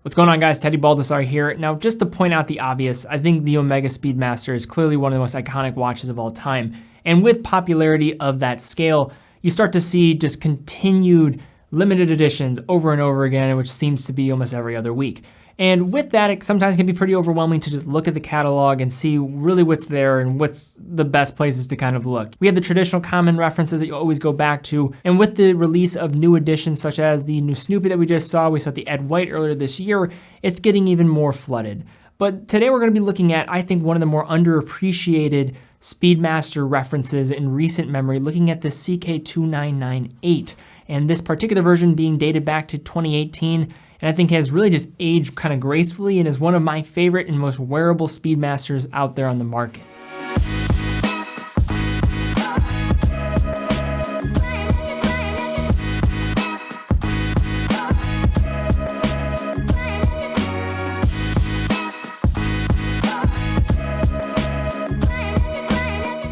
What's going on, guys? Teddy Baldassar here. Now, just to point out the obvious, I think the Omega Speedmaster is clearly one of the most iconic watches of all time. And with popularity of that scale, you start to see just continued limited editions over and over again, which seems to be almost every other week. And with that, it sometimes can be pretty overwhelming to just look at the catalog and see really what's there and what's the best places to kind of look. We have the traditional common references that you always go back to. And with the release of new editions, such as the new Snoopy that we saw the Ed White earlier this year, it's getting even more flooded. But today we're gonna be looking at, I think, one of the more underappreciated Speedmaster references in recent memory, looking at the CK2998. And this particular version being dated back to 2018, and I think has really just aged kind of gracefully and is one of my favorite and most wearable Speedmasters out there on the market.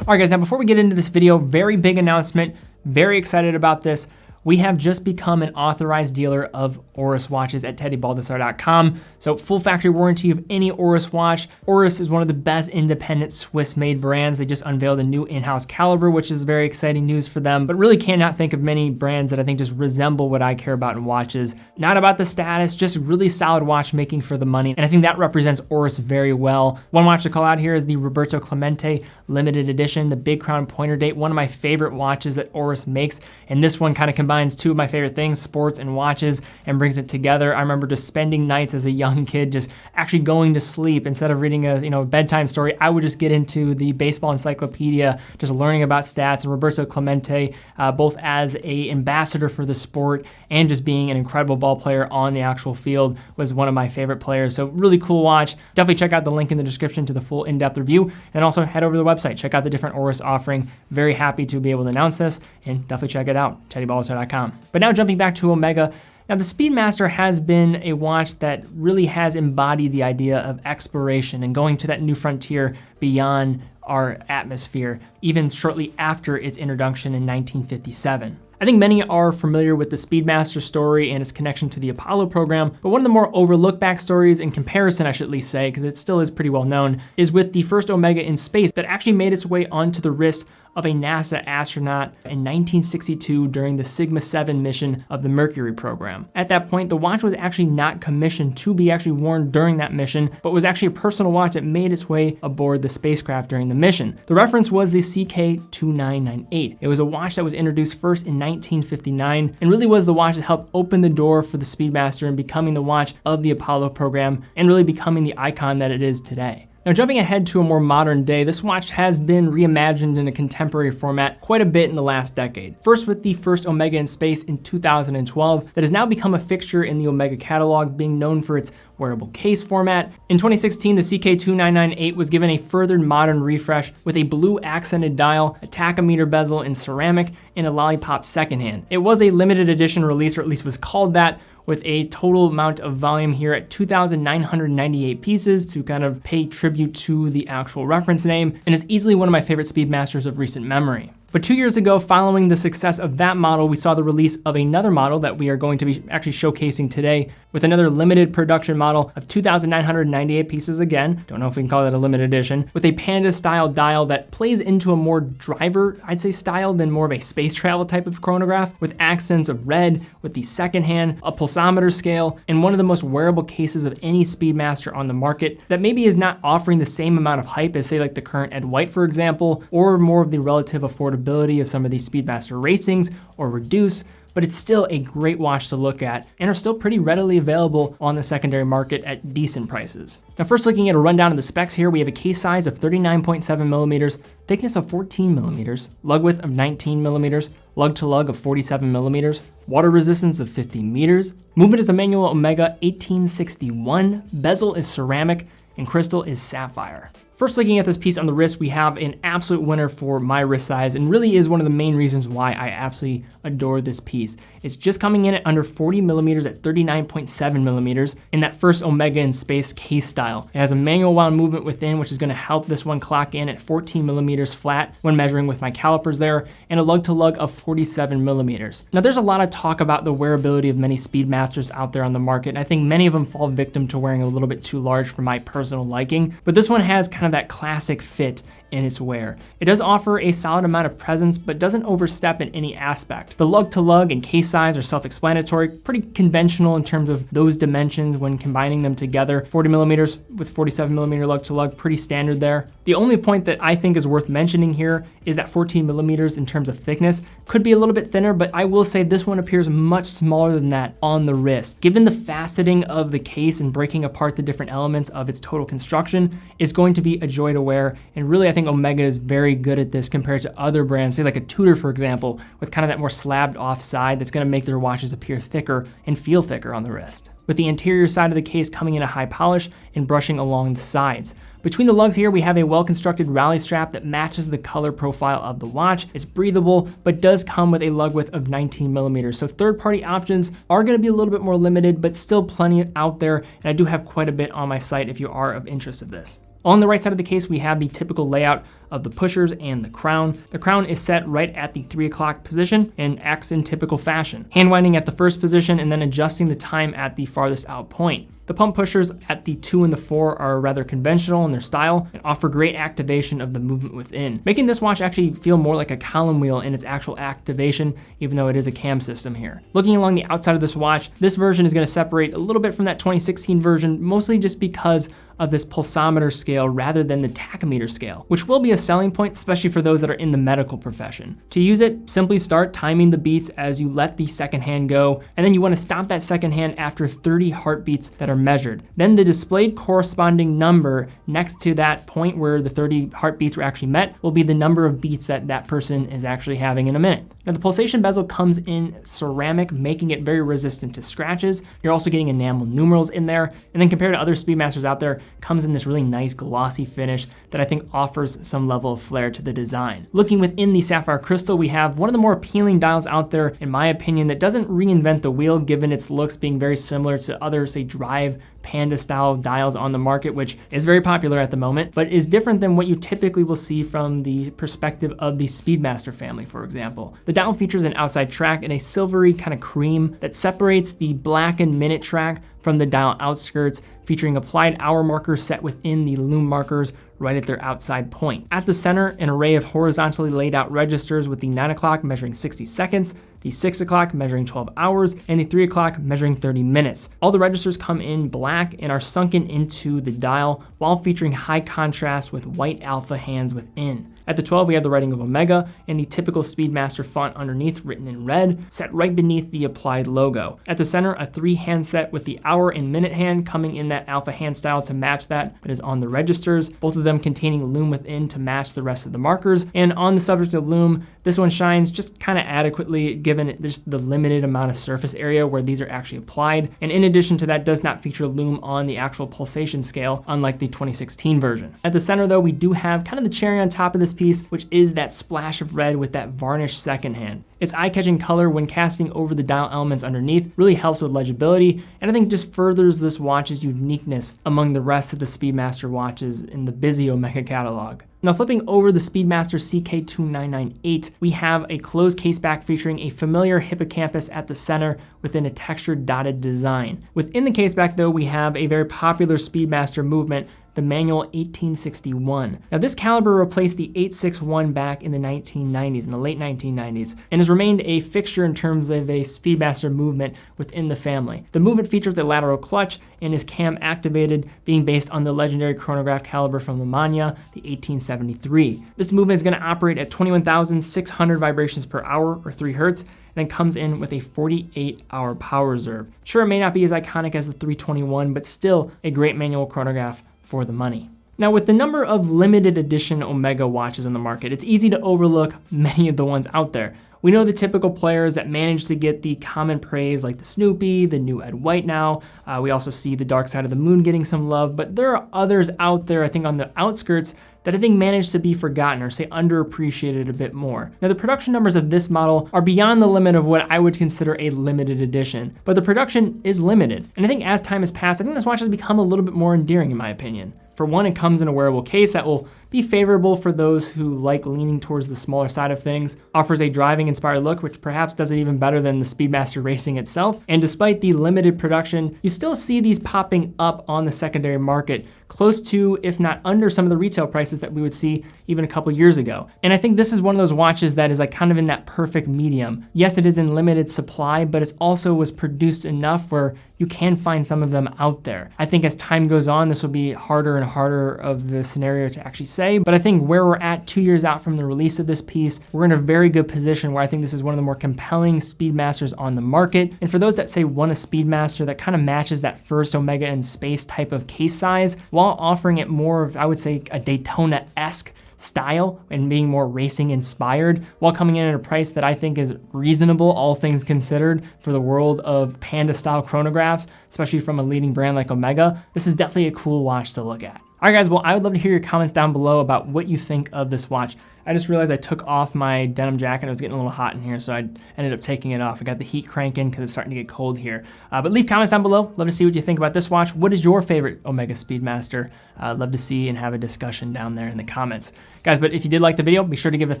All right, guys, now before we get into this video, very big announcement, very excited about this. We have just become an authorized dealer of Oris watches at teddybaldassar.com. So full factory warranty of any Oris watch. Oris is one of the best independent Swiss-made brands. They just unveiled a new in-house caliber, which is very exciting news for them, but really cannot think of many brands that I think just resemble what I care about in watches. Not about the status, just really solid watchmaking for the money. And I think that represents Oris very well. One watch to call out here is the Roberto Clemente limited edition, the Big Crown Pointer Date, one of my favorite watches that Oris makes. And this one kind of combines two of my favorite things, sports and watches, and brings it together. I remember just spending nights as a young kid just actually going to sleep. Instead of reading a bedtime story, I would just get into the baseball encyclopedia, just learning about stats. And Roberto Clemente, both as a ambassador for the sport and just being an incredible ball player on the actual field, was one of my favorite players. So really cool watch. Definitely check out the link in the description to the full in-depth review, and also head over to the website, check out the different Oris offering. Very happy to be able to announce this, and definitely check it out, teddybaldassar.com. But now jumping back to Omega. Now, the Speedmaster has been a watch that really has embodied the idea of exploration and going to that new frontier beyond our atmosphere, even shortly after its introduction in 1957. I think many are familiar with the Speedmaster story and its connection to the Apollo program, but one of the more overlooked backstories, in comparison I should at least say, because it still is pretty well known, is with the first Omega in space that actually made its way onto the wrist of a NASA astronaut in 1962 during the Sigma 7 mission of the Mercury program. At that point, the watch was actually not commissioned to be actually worn during that mission, but was actually a personal watch that made its way aboard the spacecraft during the mission. The reference was the CK2998. It was a watch that was introduced first in 1959 and really was the watch that helped open the door for the Speedmaster and becoming the watch of the Apollo program and really becoming the icon that it is today. Now, jumping ahead to a more modern day, this watch has been reimagined in a contemporary format quite a bit in the last decade. First with the first Omega in space in 2012 that has now become a fixture in the Omega catalog, being known for its wearable case format. In 2016, the CK2998 was given a further modern refresh with a blue accented dial, a tachometer bezel in ceramic, and a lollipop second hand. It was a limited edition release, or at least was called that, with a total amount of volume here at 2,998 pieces to kind of pay tribute to the actual reference name, and is easily one of my favorite Speedmasters of recent memory. But 2 years ago, following the success of that model, we saw the release of another model that we are going to be actually showcasing today, with another limited production model of 2,998 pieces again. Don't know if we can call that a limited edition, with a Panda style dial that plays into a more driver, I'd say, style than more of a space travel type of chronograph, with accents of red, with the second hand, a pulsometer scale, and one of the most wearable cases of any Speedmaster on the market that maybe is not offering the same amount of hype as, say, like the current Ed White, for example, or more of the relative affordability of some of these Speedmaster racings or Reduce, but it's still a great watch to look at and are still pretty readily available on the secondary market at decent prices. Now, first looking at a rundown of the specs here, we have a case size of 39.7 millimeters, thickness of 14 millimeters, lug width of 19 millimeters, lug to lug of 47 millimeters, water resistance of 50 meters. Movement is a manual Omega 1861, bezel is ceramic, and crystal is sapphire. First, looking at this piece on the wrist, we have an absolute winner for my wrist size, and really is one of the main reasons why I absolutely adore this piece. It's just coming in at under 40 millimeters at 39.7 millimeters in that first Omega in space case style. It has a manual wound movement within, which is going to help this one clock in at 14 millimeters flat when measuring with my calipers there, and a lug to lug of 47 millimeters. Now, there's a lot of talk about the wearability of many Speedmasters out there on the market, and I think many of them fall victim to wearing a little bit too large for my personal liking, but this one has kind of that classic fit in its wear. It does offer a solid amount of presence, but doesn't overstep in any aspect. The lug to lug and case size are self-explanatory, pretty conventional in terms of those dimensions when combining them together. 40 millimeters with 47 millimeter lug to lug, pretty standard there. The only point that I think is worth mentioning here is that 14 millimeters in terms of thickness could be a little bit thinner, but I will say this one appears much smaller than that on the wrist. Given the faceting of the case and breaking apart the different elements of its total construction, it's going to be a joy to wear, and really I think Omega is very good at this compared to other brands, say like a Tudor, for example, with kind of that more slabbed off side that's going to make their watches appear thicker and feel thicker on the wrist. With the interior side of the case coming in a high polish and brushing along the sides. Between the lugs here, we have a well-constructed rally strap that matches the color profile of the watch. It's breathable, but does come with a lug width of 19 millimeters. So third-party options are going to be a little bit more limited, but still plenty out there. And I do have quite a bit on my site if you are of interest of this. On the right side of the case, we have the typical layout of the pushers and the crown. The crown is set right at the 3 o'clock position and acts in typical fashion, hand winding at the first position and then adjusting the time at the farthest out point. The pump pushers at the 2 and the 4 are rather conventional in their style and offer great activation of the movement within, making this watch actually feel more like a column wheel in its actual activation, even though it is a cam system here. Looking along the outside of this watch, this version is going to separate a little bit from that 2016 version, mostly just because of this pulsometer scale rather than the tachometer scale, which will be a selling point, especially for those that are in the medical profession. To use it, simply start timing the beats as you let the second hand go, and then you want to stop that second hand after 30 heartbeats that are measured. Then the displayed corresponding number next to that point where the 30 heartbeats were actually met will be the number of beats that that person is actually having in a minute. Now the pulsation bezel comes in ceramic, making it very resistant to scratches. You're also getting enamel numerals in there, and then compared to other Speedmasters out there, comes in this really nice glossy finish that I think offers some level of flair to the design. Looking within the sapphire crystal, we have one of the more appealing dials out there, in my opinion, that doesn't reinvent the wheel given its looks being very similar to other, say, Drive Panda style dials on the market, which is very popular at the moment, but is different than what you typically will see from the perspective of the Speedmaster family, for example. The dial features an outside track and a silvery kind of cream that separates the blackened minute track from the dial outskirts, featuring applied hour markers set within the lume markers right at their outside point. At the center, an array of horizontally laid out registers with the 9 o'clock measuring 60 seconds, the 6 o'clock measuring 12 hours, and the 3 o'clock measuring 30 minutes. All the registers come in black and are sunken into the dial while featuring high contrast with white alpha hands within. At the 12, we have the writing of Omega and the typical Speedmaster font underneath written in red, set right beneath the applied logo. At the center, a 3 hand set with the hour and minute hand coming in that alpha hand style to match that is on the registers, both of them containing lume within to match the rest of the markers. And on the subject of lume, this one shines just kind of adequately given just the limited amount of surface area where these are actually applied. And in addition to that, does not feature lume on the actual pulsation scale, unlike the 2016 version. At the center though, we do have kind of the cherry on top of this piece, which is that splash of red with that varnished second hand. Its eye-catching color when casting over the dial elements underneath really helps with legibility, and I think just furthers this watch's uniqueness among the rest of the Speedmaster watches in the busy Omega catalog. Now flipping over the Speedmaster CK2998, we have a closed case back featuring a familiar hippocampus at the center within a textured dotted design. Within the case back though, we have a very popular Speedmaster movement, the manual 1861. Now this caliber replaced the 861 back in the 1990s, in the late 1990s, and has remained a fixture in terms of a Speedmaster movement within the family. The movement features a lateral clutch and is cam activated, being based on the legendary chronograph caliber from Lemania, the 1873. This movement is going to operate at 21,600 vibrations per hour, or 3 hertz, and then comes in with a 48-hour power reserve. Sure, it may not be as iconic as the 321, but still a great manual chronograph for the money. Now, with the number of limited edition Omega watches on the market, it's easy to overlook many of the ones out there. We know the typical players that manage to get the common praise, like the Snoopy, the new Ed White now. We also see the Dark Side of the Moon getting some love, but there are others out there, I think on the outskirts, that I think managed to be forgotten or say underappreciated a bit more. Now, the production numbers of this model are beyond the limit of what I would consider a limited edition, but the production is limited. And I think as time has passed, I think this watch has become a little bit more endearing in my opinion. For one, it comes in a wearable case that will be favorable for those who like leaning towards the smaller side of things, offers a driving inspired look, which perhaps does it even better than the Speedmaster Racing itself. And despite the limited production, you still see these popping up on the secondary market, close to, if not under, some of the retail prices that we would see even a couple years ago. And I think this is one of those watches that is like kind of in that perfect medium. Yes, it is in limited supply, but it also was produced enough where you can find some of them out there. I think as time goes on, this will be harder and harder of the scenario to actually say, but I think where we're at 2 years out from the release of this piece, we're in a very good position where I think this is one of the more compelling Speedmasters on the market. And for those that say want a Speedmaster that kind of matches that first Omega in space type of case size, while offering it more of, I would say, a Daytona-esque style and being more racing inspired, while coming in at a price that I think is reasonable, all things considered, for the world of Panda style chronographs, especially from a leading brand like Omega. This is definitely a cool watch to look at. All right, guys, well, I would love to hear your comments down below about what you think of this watch. I just realized I took off my denim jacket. It was getting a little hot in here, so I ended up taking it off. I got the heat cranking because it's starting to get cold here. But leave comments down below. Love to see what you think about this watch. What is your favorite Omega Speedmaster? Love to see and have a discussion down there in the comments. Guys, but if you did like the video, be sure to give it a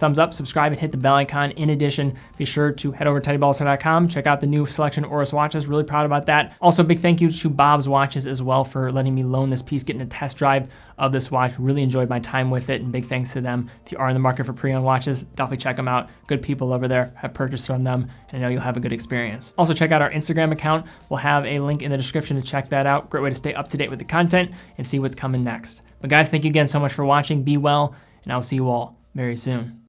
thumbs up, subscribe, and hit the bell icon. In addition, be sure to head over to TeddyBallstar.com, check out the new selection of Oris watches. Really proud about that. Also, big thank you to Bob's Watches as well for letting me loan this piece, getting a test drive of this watch. Really enjoyed my time with it, and big thanks to them. If you are in the market for pre-owned watches, definitely check them out. Good people over there. Have purchased from them, and I know you'll have a good experience. Also, check out our Instagram account. We'll have a link in the description to check that out. Great way to stay up to date with the content and see what's coming next. But guys, thank you again so much for watching. Be well, and I'll see you all very soon.